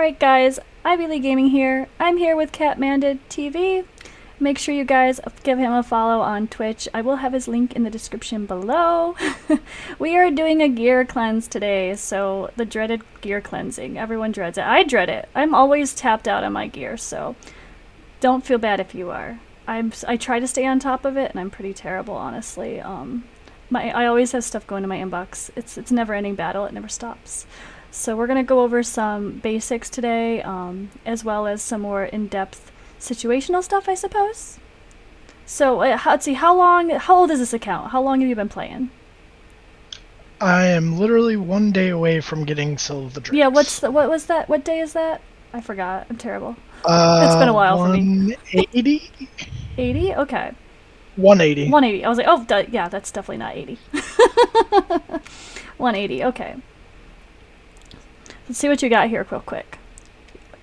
Alright guys, Ivy Gaming here. I'm here with KatmandidTV. Make sure you guys give him a follow on Twitch. I will have his link in the description below. We are doing a gear cleanse today, so the dreaded gear cleansing. Everyone dreads it. I dread it. I'm always tapped out on my gear, so don't feel bad if you are. I try to stay on top of it, and I'm pretty terrible, honestly. I always have stuff going to my inbox. It's a never-ending battle. It never stops. So we're going to go over some basics today, as well as some more in-depth situational stuff, I suppose. So let's see, how old is this account? How long have you been playing? I am literally 1 day away from getting Silver Drakes. Yeah, what was that? What day is that? I forgot. I'm terrible. It's been a while for me. 180? 80? Okay. 180. 180. I was like, oh, yeah, that's definitely not 80. 180, okay. Let's see what you got here real quick.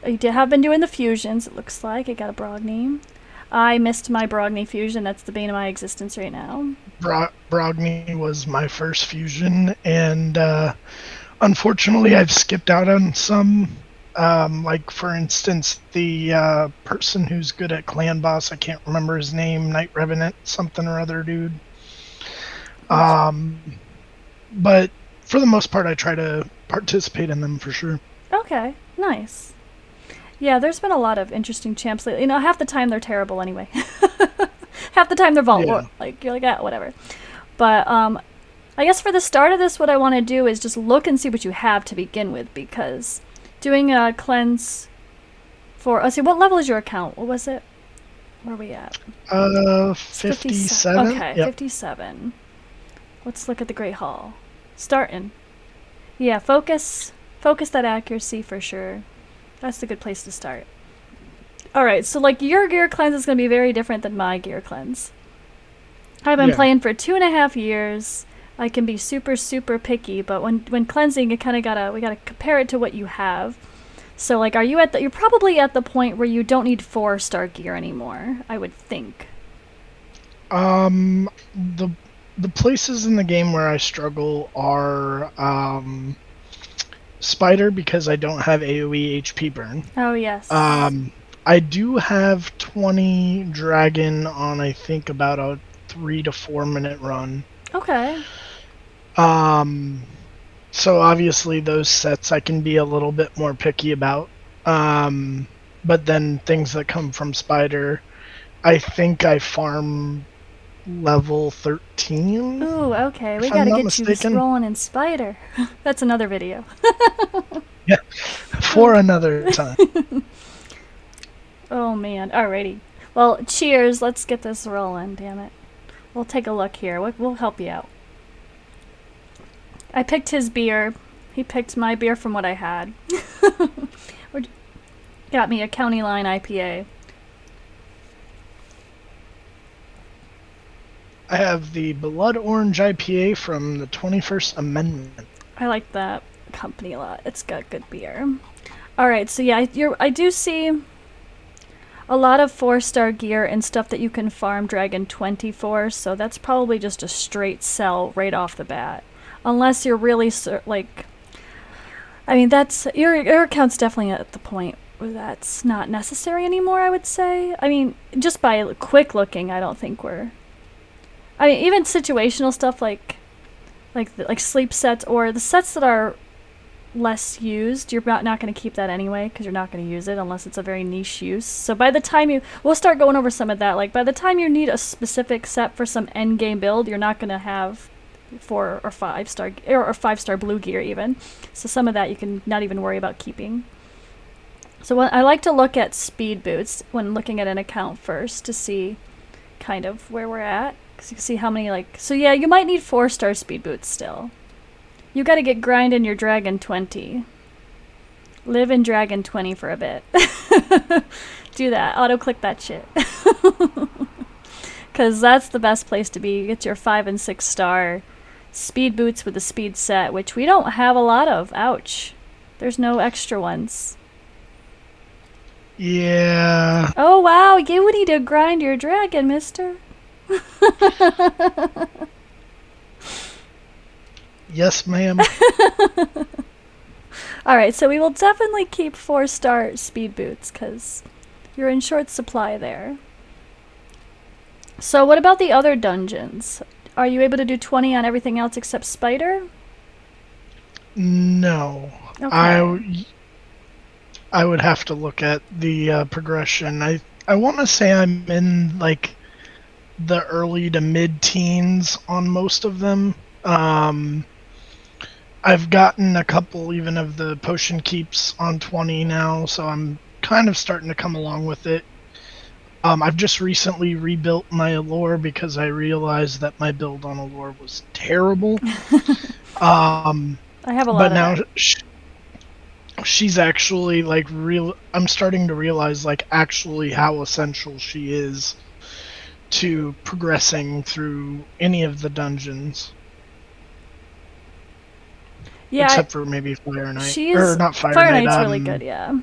You have been doing the fusions, it looks like. I got a Brogni. I missed my Brogni fusion. That's the bane of my existence right now. Brogni was my first fusion, and unfortunately I've skipped out on some. Like, for instance, the person who's good at Clan Boss, I can't remember his name, Night Revenant, something or other dude. But for the most part, I try to participate in them for sure. Okay, nice. Yeah, there's been a lot of interesting champs lately. You know, half the time they're terrible anyway. Half the time they're vulnerable. Yeah. Like, you're like, ah, whatever. But I guess for the start of this, what I want to do is just look and see what you have to begin with, because doing a cleanse for... Let's see, what level is your account? What was it? Where are we at? 57. Okay, yep. 57. Let's look at the Great Hall. Starting. Yeah, focus that accuracy for sure. That's the good place to start. Alright, so like your gear cleanse is going to be very different than my gear cleanse. I've been playing for 2.5 years. I can be super, super picky, but when cleansing, we gotta compare it to what you have. So like, you're probably at the point where you don't need 4-star gear anymore, I would think. The places in the game where I struggle are Spider, because I don't have AoE HP burn. Oh yes. I do have 20 Dragon on, I think, about a 3 to 4 minute run. Okay. So obviously those sets I can be a little bit more picky about. But then things that come from Spider, I think I farm level 13. Ooh, okay. We gotta get you rolling in Spider. That's another video. Yeah, for another time. Oh man, alrighty. Well, cheers. Let's get this rolling, damn it. We'll take a look here. We'll help you out. I picked his beer. He picked my beer from what I had. Got me a County Line IPA. I have the Blood Orange IPA from the 21st Amendment. I like that company a lot. It's got good beer. Alright, so yeah, I do see a lot of 4-star gear and stuff that you can farm Dragon 20 for, so that's probably just a straight sell right off the bat. Unless you're really, like... I mean, that's... Your account's definitely at the point where that's not necessary anymore, I would say. I mean, just by quick looking, I don't think we're... I mean, even situational stuff like sleep sets, or the sets that are less used, you're not going to keep that anyway, because you're not going to use it unless it's a very niche use. So by the time we'll start going over some of that, like by the time you need a specific set for some end game build, you're not going to have 4 or 5-star or 5-star blue gear even. So some of that you can not even worry about keeping. So I like to look at speed boots when looking at an account first to see kind of where we're at. Because you can see how many, so yeah, you might need 4-star speed boots still. You gotta get grind in your Dragon 20. Live in Dragon 20 for a bit. Do that. Auto-click that shit. Because that's the best place to be. You get your 5 and 6-star speed boots with the speed set, which we don't have a lot of. Ouch. There's no extra ones. Yeah. Oh, wow. You need to grind your Dragon, mister. Yes, ma'am. Alright, so we will definitely keep 4-star speed boots, because you're in short supply there. So what about the other dungeons? Are you able to do 20 on everything else except spider? No. Okay. I would have to look at the progression. I want to say I'm in like the early to mid teens on most of them. I've gotten a couple even of the potion keeps on 20 now, so I'm kind of starting to come along with it. I've just recently rebuilt my allure because I realized that my build on allure was terrible. Um, I have a but lot of now that. she's actually like real. I'm starting to realize like actually how essential she is to progressing through any of the dungeons, Yeah, except for maybe Fire Knight or she's... not Fire Fire Knight. Knight's really good, yeah.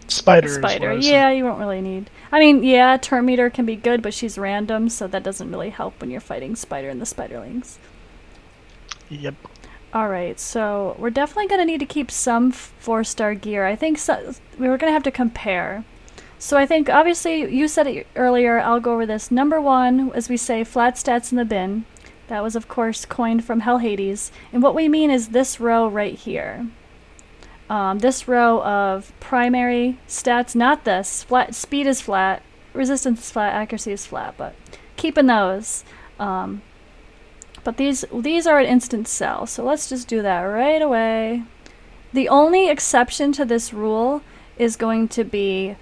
Spider is what Spider, I was saying. yeah, you won't really need... I mean, yeah, turn meter can be good, but she's random, so that doesn't really help when you're fighting Spider and the Spiderlings. Yep. Alright, so we're definitely going to need to keep some 4-star gear. I think we were going to have to compare. So I think, obviously, you said it earlier, I'll go over this. Number 1, as we say, flat stats in the bin. That was, of course, coined from Hell Hades. And what we mean is this row right here. This row of primary stats, not this. Flat speed is flat, resistance is flat, accuracy is flat, but keeping those. But these are an instant sell, so let's just do that right away. The only exception to this rule is going to be,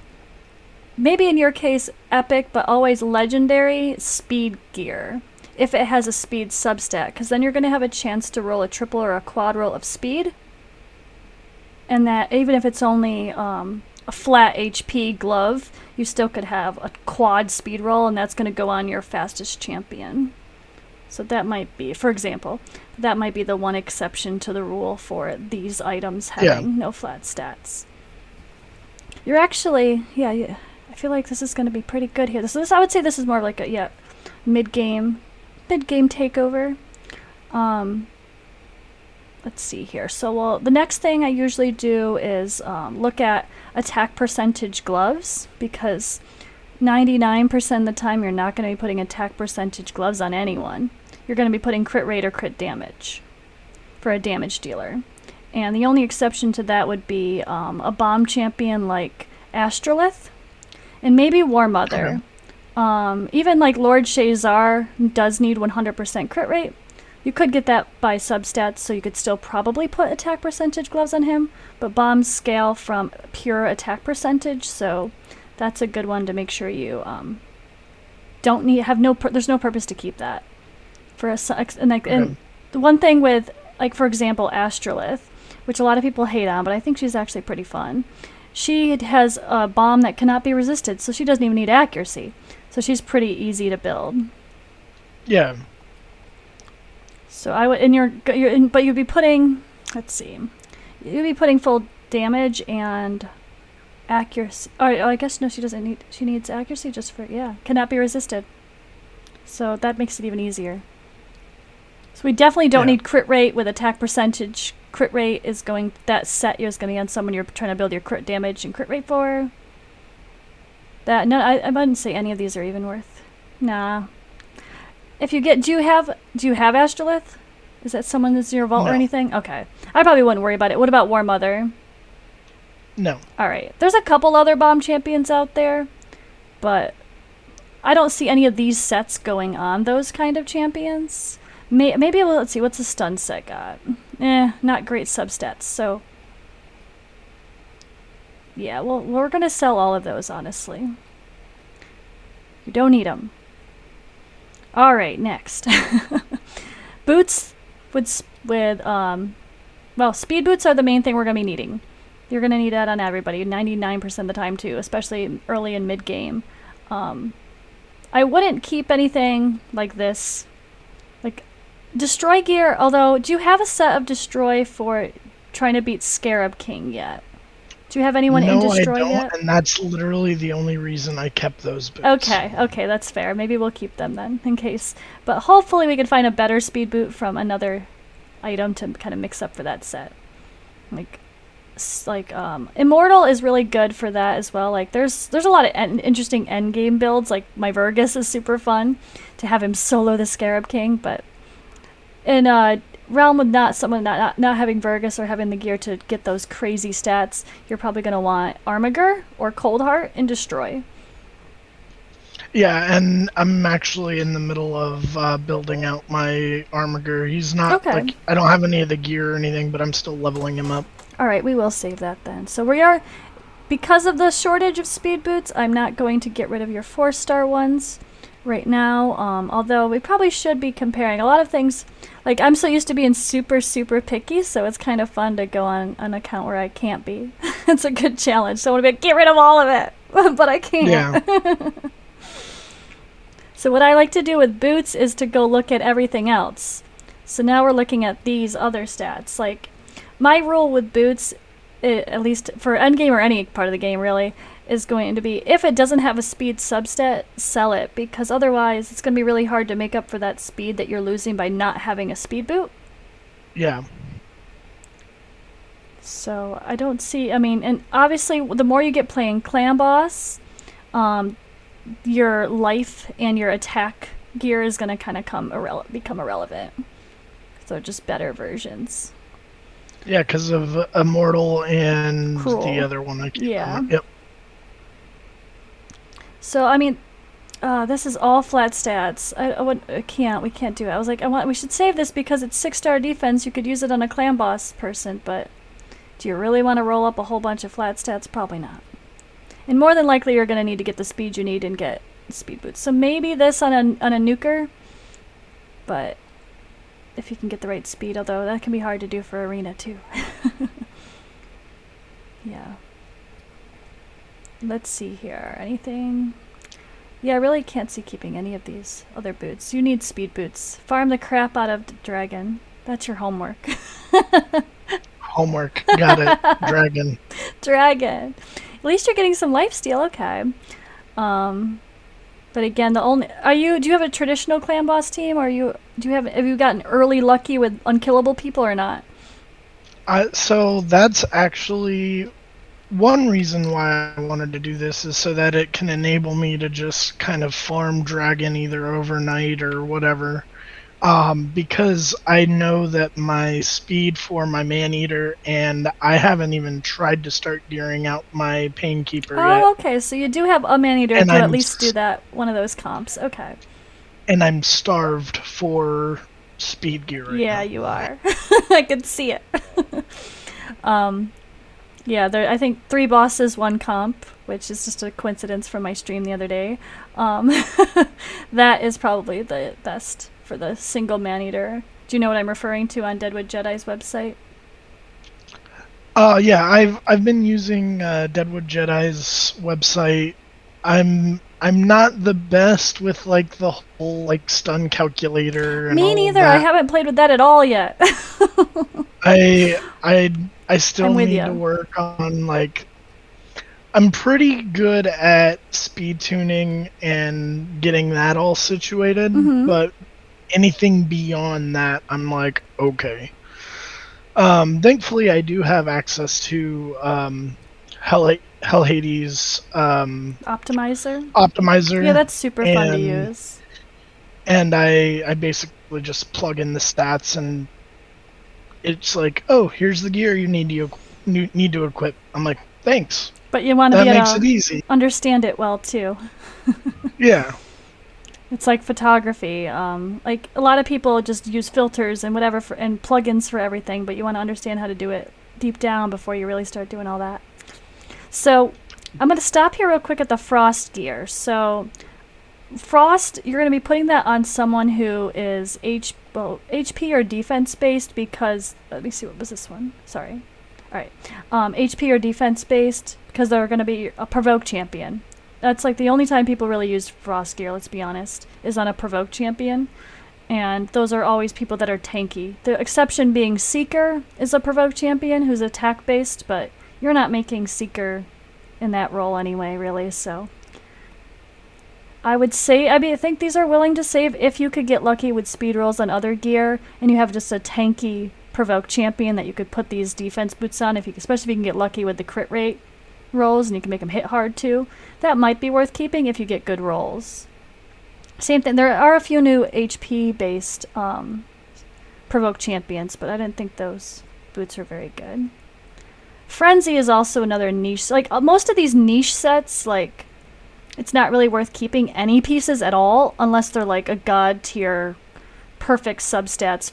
maybe in your case, epic, but always legendary speed gear. If it has a speed substat, because then you're going to have a chance to roll a triple or a quad roll of speed. And that even if it's only a flat HP glove, you still could have a quad speed roll, and that's going to go on your fastest champion. So that might be, for example, that might be the one exception to the rule for these items having no flat stats. You're actually, yeah, I feel like this is going to be pretty good here. This I would say this is more like a mid-game takeover. Let's see here. So the next thing I usually do is look at attack percentage gloves, because 99% of the time you're not going to be putting attack percentage gloves on anyone. You're going to be putting crit rate or crit damage for a damage dealer. And the only exception to that would be a bomb champion like Astrolith, and maybe War Mother. Okay. Even like Lord Shazar does need 100% crit rate. You could get that by substats, so you could still probably put attack percentage gloves on him, but bombs scale from pure attack percentage, so that's a good one to make sure you don't need, there's no purpose to keep that. And the one thing with, like, for example, Astrolith, which a lot of people hate on, but I think she's actually pretty fun. She has a bomb that cannot be resisted, so she doesn't even need accuracy. So she's pretty easy to build. Yeah. So I would, but you'd be putting, let's see, you'd be putting full damage and accuracy. Oh, I guess no, she doesn't need. She needs accuracy just for cannot be resisted. So that makes it even easier. So we definitely don't need crit rate with attack percentage. Crit rate is going, that set is going to be on someone you're trying to build your crit damage and crit rate for. That, no, I wouldn't say any of these are even worth. Nah. If you get, do you have Astrolith? Is that someone that's in your vault or anything? Okay. I probably wouldn't worry about it. What about War Mother? No. Alright. There's a couple other bomb champions out there, but I don't see any of these sets going on those kind of champions. Maybe, let's see, what's the stun set got? Not great substats, so... Yeah, well, we're gonna sell all of those, honestly. You don't need them. Alright, next. Boots well, speed boots are the main thing we're gonna be needing. You're gonna need that on everybody, 99% of the time too, especially early and mid-game. I wouldn't keep anything like this. Like, destroy gear, although, do you have a set of destroy for trying to beat Scarab King yet? Do you have anyone in destroy yet? No, I don't, and that's literally the only reason I kept those boots. Okay, that's fair. Maybe we'll keep them then, in case. But hopefully we can find a better speed boot from another item to kind of mix up for that set. Like, like Immortal is really good for that as well. Like there's a lot of interesting end game builds. Like my Vergus is super fun to have him solo the Scarab King, but in realm with not someone not having Vergus or having the gear to get those crazy stats, you're probably gonna want Armiger or Coldheart and Destroy. Yeah, and I'm actually in the middle of building out my Armiger. He's not Okay. like I don't have any of the gear or anything, but I'm still leveling him up. All right, we will save that then. So we are, because of the shortage of speed boots, I'm not going to get rid of your 4-star ones right now. Although we probably should be comparing a lot of things. Like I'm so used to being super picky, so it's kind of fun to go on an account where I can't be. It's a good challenge. So I want to be like, get rid of all of it, but I can't. Yeah. So what I like to do with boots is to go look at everything else. So now we're looking at these other stats. Like my rule with boots, at least for endgame or any part of the game really, is going to be if it doesn't have a speed substat, sell it, because otherwise it's going to be really hard to make up for that speed that you're losing by not having a speed boot. Yeah. So I don't see, I mean, and obviously the more you get playing Clan Boss, your life and your attack gear is going to kind of become irrelevant. So just better versions. Yeah, because of Immortal and Cruel. the other one. I can't Yeah. remember. Yep. So I mean, this is all flat stats. We can't do it. I was like, we should save this because it's 6-star defense. You could use it on a Clan Boss person, but do you really want to roll up a whole bunch of flat stats? Probably not. And more than likely, you're going to need to get the speed you need and get speed boots. So maybe this on a nuker, but if you can get the right speed, although that can be hard to do for arena too. Yeah. Let's see here. Anything? Yeah, I really can't see keeping any of these other boots. You need speed boots. Farm the crap out of Dragon. That's your homework. Homework. Got it. Dragon. Dragon. At least you're getting some lifesteal, okay. But again, do you have a traditional Clan Boss team, or have you gotten early lucky with unkillable people or not? So that's actually one reason why I wanted to do this is so that it can enable me to just kind of farm Dragon either overnight or whatever. Because I know that my speed for my Man-Eater, and I haven't even tried to start gearing out my Painkeeper yet. Oh, okay, so you do have a Man-Eater to at least do that, one of those comps, okay. And I'm starved for speed gear right Yeah, now. you are. I can see it. Yeah, I think 3 bosses, 1 comp, which is just a coincidence from my stream the other day. That is probably the best for the single Man-Eater. Do you know what I'm referring to on Deadwood Jedi's website? Yeah, I've been using Deadwood Jedi's website. I'm not the best with like the whole like stun calculator and Me all neither. of that. I haven't played with that at all yet. I still I'm with need ya. to work on like I'm pretty good at speed tuning and getting that all situated, but anything beyond that, I'm like, okay. Thankfully, I do have access to Hell Hades Optimizer? optimizer. Yeah, that's super fun to and use. and I basically just plug in the stats, and it's like, oh, here's the gear you need to equip. I'm like, thanks. But you want to That be makes able it to easy. understand it well, too. Yeah. It's like photography. Like a lot of people just use filters and whatever and plugins for everything, but you want to understand how to do it deep down before you really start doing all that. So I'm going to stop here real quick at the frost gear. So frost, you're going to be putting that on someone who is HP or defense based because let me see, what was this one? Sorry. All right. HP or defense based because they're going to be a provoke champion. That's like the only time people really use frost gear, let's be honest, is on a provoke champion. And those are always people that are tanky. The exception being Seeker is a provoke champion who's attack based, but you're not making Seeker in that role anyway, really, so. I think these are willing to save if you could get lucky with speed rolls on other gear and you have just a tanky provoke champion that you could put these defense boots on, especially if you can get lucky with the crit rate rolls and you can make them hit hard too. That might be worth keeping if you get good rolls. Same thing. There are a few new HP based provoke champions, but I didn't think those boots are very good. Frenzy is also another niche. Like most of these niche sets, like it's not really worth keeping any pieces at all unless they're like a god tier perfect substats,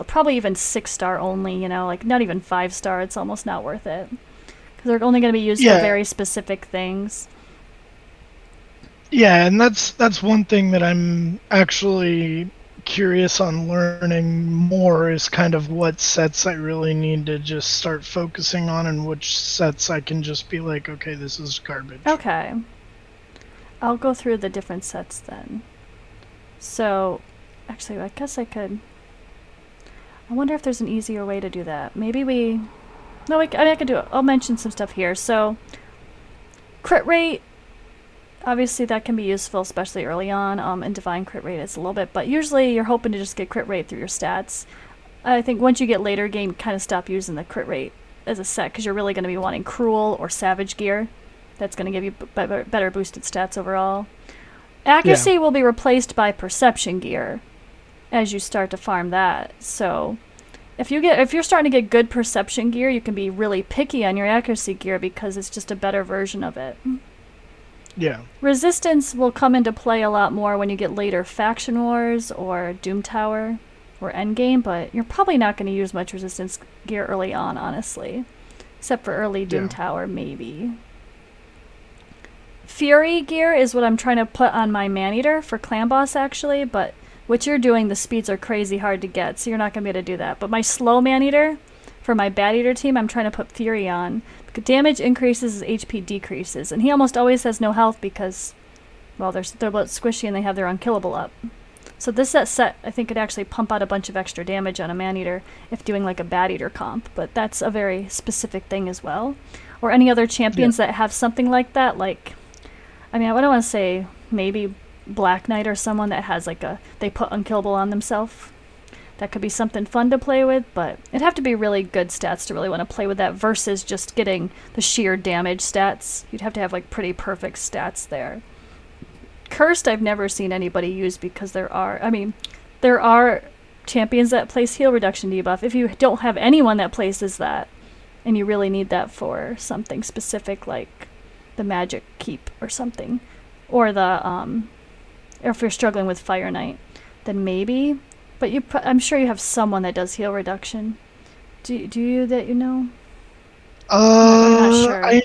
probably even 6-star only, like not even 5-star. It's almost not worth it because they're only going to be used for very specific things. Yeah, and that's one thing that I'm actually curious on learning more is kind of what sets I really need to just start focusing on and which sets I can just be like, okay, this is garbage. Okay. I'll go through the different sets then. So, actually, I guess I could... I wonder if there's an easier way to do that. Maybe we... No, I could do it. I'll mention some stuff here. So, crit rate... Obviously, that can be useful, especially early on, and divine crit rate is a little bit, but usually you're hoping to just get crit rate through your stats. I think once you get later game, kind of stop using the crit rate as a set, because you're really going to be wanting cruel or savage gear. That's going to give you better boosted stats overall. Accuracy will be replaced by perception gear as you start to farm that. So if you're starting to get good perception gear, you can be really picky on your accuracy gear because it's just a better version of it. Yeah. Resistance will come into play a lot more when you get later Faction Wars or Doom Tower or Endgame, but you're probably not going to use much resistance gear early on, honestly. Except for early Doom Tower, maybe. Fury gear is what I'm trying to put on my Maneater for Clan Boss, actually, but what you're doing, the speeds are crazy hard to get, so you're not going to be able to do that. But my slow Maneater, for my Bat Eater team, I'm trying to put Fury on. Damage increases as HP decreases, and he almost always has no health because, well, they're both squishy and they have their unkillable up. So this set, I think, could actually pump out a bunch of extra damage on a Maneater if doing like a Bat Eater comp, but that's a very specific thing as well. Or any other champions that have something like that, like, I mean, I don't want to say maybe Black Knight or someone that has like they put unkillable on themselves. That could be something fun to play with, but it'd have to be really good stats to really want to play with that versus just getting the sheer damage stats. You'd have to have like pretty perfect stats there. Cursed I've never seen anybody use because there are champions that place heal reduction debuff. If you don't have anyone that places that, and you really need that for something specific like the magic keep or something, or or if you're struggling with Fire Knight, then maybe. But I'm sure you have someone that does heal reduction. Do you that you know? I'm not sure.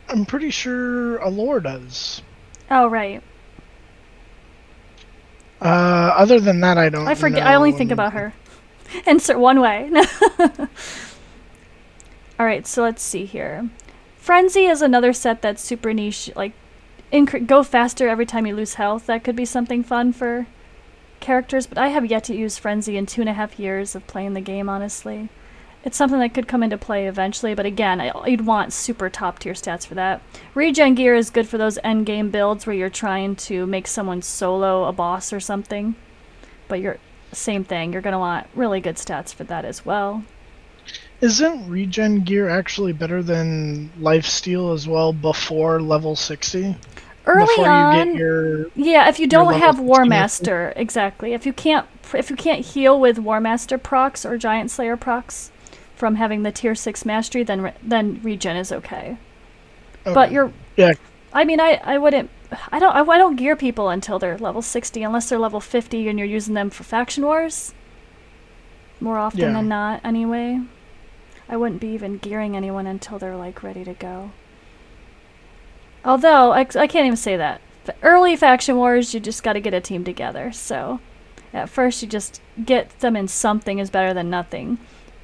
I'm pretty sure Allure does. Oh right. Other than that, I don't. I forget. know. I only think about her. Insert one way. All right, so let's see here. Frenzy is another set that's super niche. Like, go faster every time you lose health. That could be something fun for characters, but I have yet to use Frenzy in 2.5 years of playing the game, honestly. It's something that could come into play eventually, but again, you'd want super top tier stats for that. Regen gear is good for those end game builds where you're trying to make someone solo a boss or something, but same thing, you're going to want really good stats for that as well. Isn't regen gear actually better than lifesteal as well before level 60? Early on, if you don't have War 60. Master, exactly. If you can't heal with War Master procs or Giant Slayer procs from having the tier 6 mastery, then regen is okay. But I mean, I don't gear people until they're level 60 unless they're level 50 and you're using them for Faction Wars. More often than not, anyway. I wouldn't be even gearing anyone until they're like ready to go. Although, I can't even say that. Early Faction Wars, you just got to get a team together. So, at first, you just get them in something is better than nothing.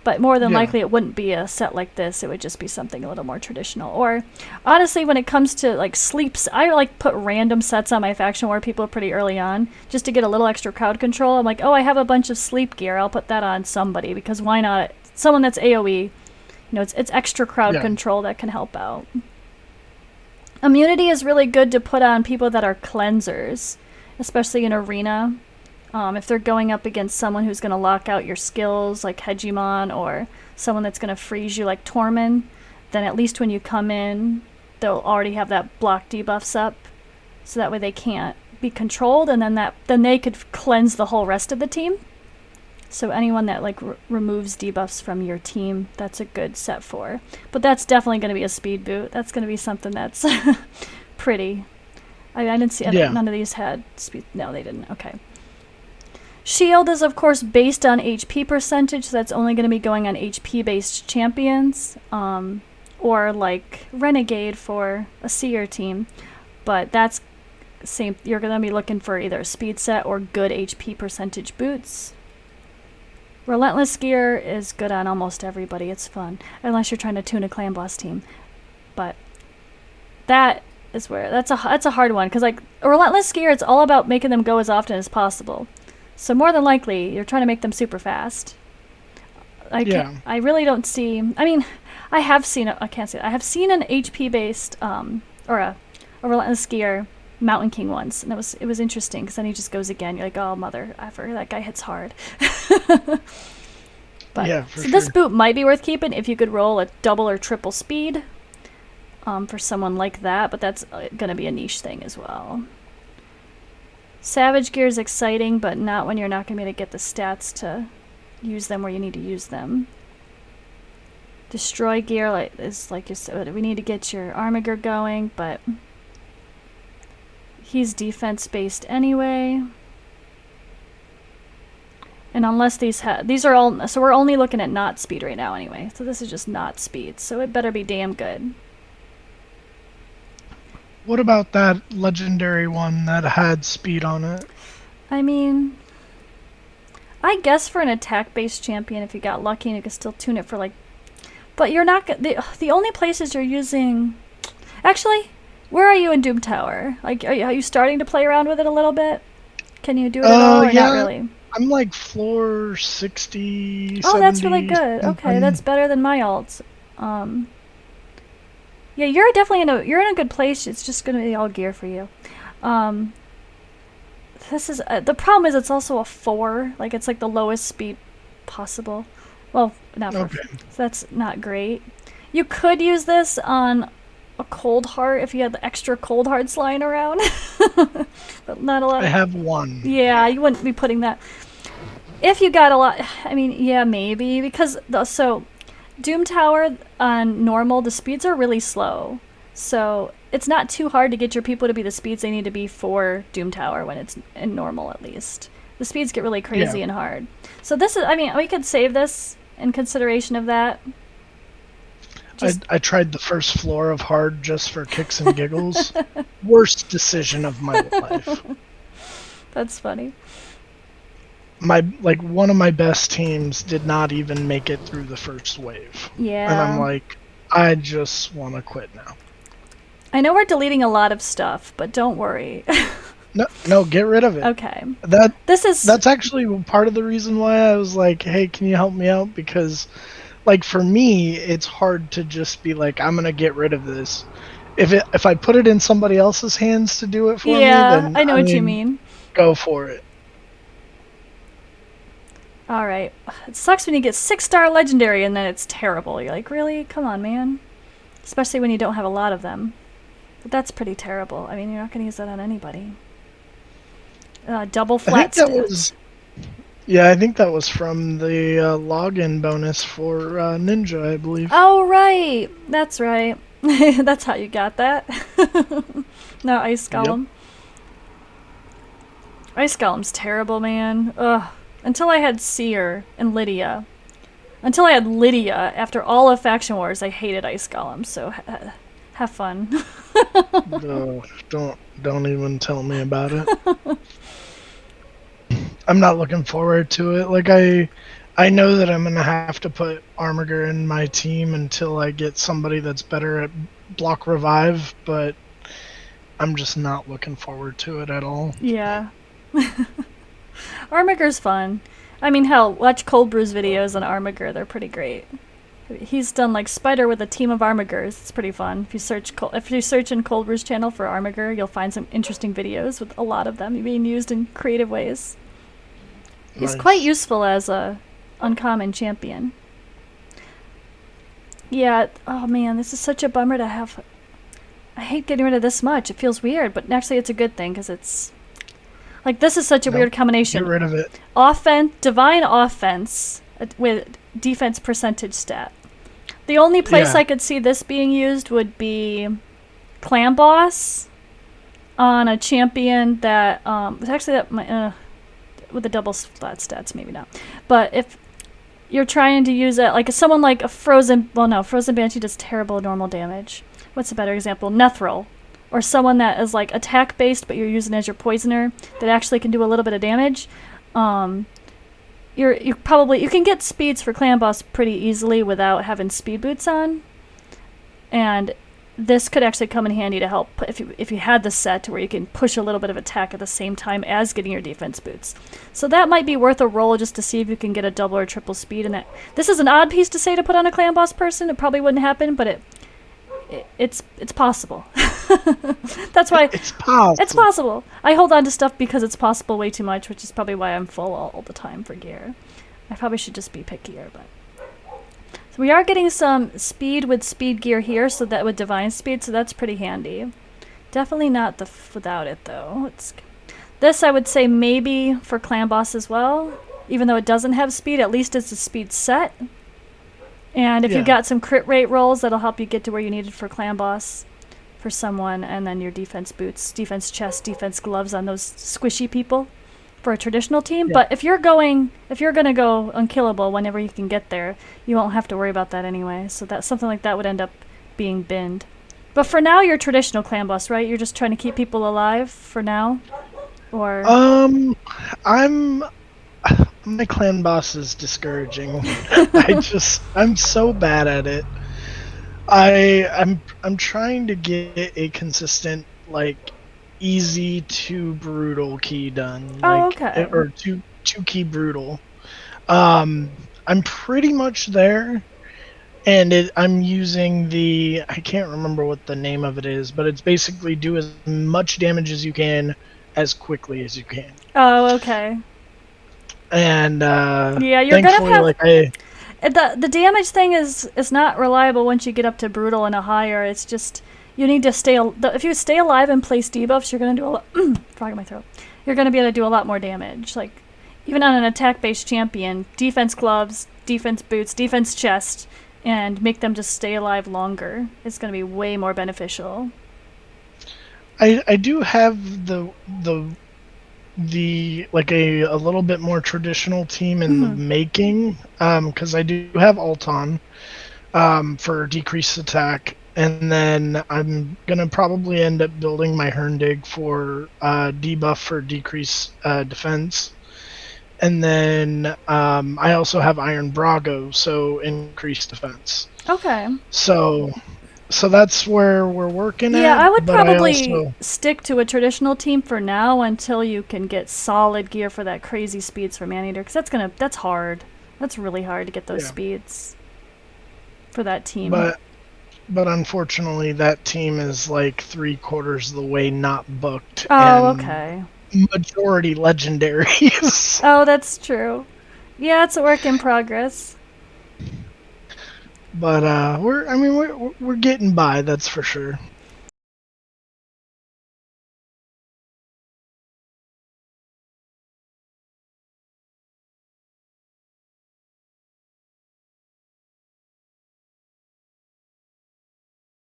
But more than likely, it wouldn't be a set like this. It would just be something a little more traditional. Or, honestly, when it comes to, like, sleeps, I, like, put random sets on my Faction War people pretty early on, just to get a little extra crowd control. I'm like, oh, I have a bunch of sleep gear. I'll put that on somebody, because why not? Someone that's AoE, it's extra crowd control that can help out. Immunity is really good to put on people that are cleansers, especially in Arena. If they're going up against someone who's going to lock out your skills, like Hegemon, or someone that's going to freeze you, like Tormund, then at least when you come in, they'll already have that block debuffs up, so that way they can't be controlled, and then they could cleanse the whole rest of the team. So anyone that like removes debuffs from your team, that's a good set for. But that's definitely going to be a speed boot. That's going to be something that's pretty. I didn't see none of these had speed. No, they didn't. Okay. Shield is of course based on HP percentage, so that's only going to be going on HP based champions, or like Renegade for a Seer team. But that's same. You're going to be looking for either a speed set or good HP percentage boots. Relentless gear is good on almost everybody. It's fun, unless you're trying to tune a clan boss team. But that is where that's a hard one, because like a relentless gear, it's all about making them go as often as possible. So more than likely, you're trying to make them super fast. I really don't see. I mean, I have seen. I can't say that. I have seen an HP based or a relentless gear Mountain King once, and it was interesting, because then he just goes again. You're like, oh mother effer, that guy hits hard. But yeah, so sure. This boot might be worth keeping if you could roll a double or triple speed for someone like that, but that's gonna be a niche thing as well. Savage gear is exciting, but not when you're not gonna be able to get the stats to use them where you need to use them. Destroy gear is like you said, we need to get your Armiger going, but he's defense based anyway. And unless these are all, so we're only looking at not speed right now anyway. So this is just not speed, so it better be damn good. What about that legendary one that had speed on it? I mean, I guess for an attack-based champion, if you got lucky and you could still tune it for like, but you're not the only places you're using. Actually, where are you in Doom Tower? Like, are you starting to play around with it a little bit? Can you do it at all, or not really? I'm like floor 60, oh, 70. That's really good. Okay, that's better than my alts. Yeah, you're definitely you're in a good place. It's just going to be all gear for you. This is the problem is it's also a 4. Like, it's like the lowest speed possible. Well, not for, so that's not great. You could use this on a cold heart if you had the extra cold hearts lying around. But not a lot. I have one. Yeah, you wouldn't be putting that. If you got a lot, I mean, yeah, maybe, because so Doom Tower on normal, the speeds are really slow. So it's not too hard to get your people to be the speeds they need to be for Doom Tower when it's in normal, at least. The speeds get really crazy and hard. So this is, I mean, we could save this in consideration of that. I tried the first floor of hard just for kicks and giggles. Worst decision of my life. That's funny. One of my best teams did not even make it through the first wave. Yeah. And I'm like, I just want to quit now. I know we're deleting a lot of stuff, but don't worry. No, get rid of it. Okay. That's actually part of the reason why I was like, hey, can you help me out? Because like for me, it's hard to just be like, I'm gonna get rid of this. If I put it in somebody else's hands to do it for me, then I know what you mean. Go for it. All right. It sucks when you get 6-star legendary and then it's terrible. You're like, really? Come on, man. Especially when you don't have a lot of them. But that's pretty terrible. I mean, you're not gonna use that on anybody. Double flat stats. Yeah, I think that was from the login bonus for Ninja, I believe. Oh, right. That's right. That's how you got that. No, Ice Golem. Yep. Ice Golem's terrible, man. Ugh. Until I had Seer and Lydia. Until I had Lydia, after all of Faction Wars, I hated Ice Golem, so have fun. No, don't even tell me about it. I'm not looking forward to it. Like, I know that I'm gonna have to put Armiger in my team until I get somebody that's better at block revive, but I'm just not looking forward to it at all. Yeah. Armiger's fun. I mean, hell, watch Cold Brew's videos on Armiger. They're pretty great. He's done like Spider with a team of Armigers. It's pretty fun. If you search in Cold Brew's channel for Armiger, you'll find some interesting videos with a lot of them being used in creative ways. he's quite Nice. useful as a uncommon champion. Yeah. Oh man, this is such a bummer to have. I hate getting rid of this much. It feels weird, but actually it's a good thing because it's like this is such a Nope. weird Get combination. rid of it. Divine offense with defense percentage stat. The only place Yeah. I could see this being used would be Clan Boss on a champion that actually that with the double flat stats maybe not, but if you're trying to use it like someone like a frozen, well no, frozen banshee does terrible normal damage. What's a better example? Nethril, or someone that is like attack based but you're using as your poisoner that actually can do a little bit of damage. um you probably you can get speeds for clan boss pretty easily without having speed boots on, and this could actually come in handy to help if you had the set where you can push a little bit of attack at the same time as getting your defense boots. So that might be worth a roll just to see if you can get a double or triple speed. And that this is an odd piece to say to put on a clan boss person. It probably wouldn't happen, but it's possible. That's why It's possible. it's possible. I hold on to stuff because it's possible way too much, which is probably why I'm full all the time for gear. I probably should just be pickier, but. So we are getting some speed with speed gear here, so that with divine speed, so that's pretty handy. Definitely not without it though. This I would say maybe for clan boss as well, even though it doesn't have speed. At least it's a speed set. And if Yeah. you got some crit rate rolls, that'll help you get to where you needed for clan boss for someone, and then your defense boots, defense chest, defense gloves on those squishy people for a traditional team. Yeah. But if you're gonna go unkillable whenever you can get there, you won't have to worry about that anyway. So that something like that would end up being binned. But for now, you're traditional clan boss, right? You're just trying to keep people alive for now, or I'm my clan boss is discouraging. I'm so bad at it. I'm trying to get a consistent like easy to brutal key done, oh, like okay. or two key brutal. I'm pretty much there, and I'm using I can't remember what the name of it is, but it's basically do as much damage as you can as quickly as you can. Oh, okay. And Yeah, you're gonna thankfully, have like I the damage thing is not reliable once you get up to brutal and a higher. It's just you need to if you stay alive and place debuffs, you're gonna do a lot. Frog in my throat. You're gonna be able to do a lot more damage. Like even on an attack-based champion, defense gloves, defense boots, defense chest, and make them just stay alive longer. It's gonna be way more beneficial. I do have the like a little bit more traditional team in the making, because I do have Alton for decreased attack, and then I'm gonna probably end up building my Herndeg for debuff for decreased defense, and then I also have Iron Brago, so increased defense. Okay. So that's where we're working Yeah, at, I would but I probably also stick to a traditional team for now until you can get solid gear for that crazy speeds for Maneater, because that's hard. That's really hard to get those yeah. speeds for that team. But unfortunately, that team is like 3/4 of the way not booked, Oh, and okay. majority legendaries. Oh, that's true. Yeah, it's a work in progress. But we're getting by, that's for sure.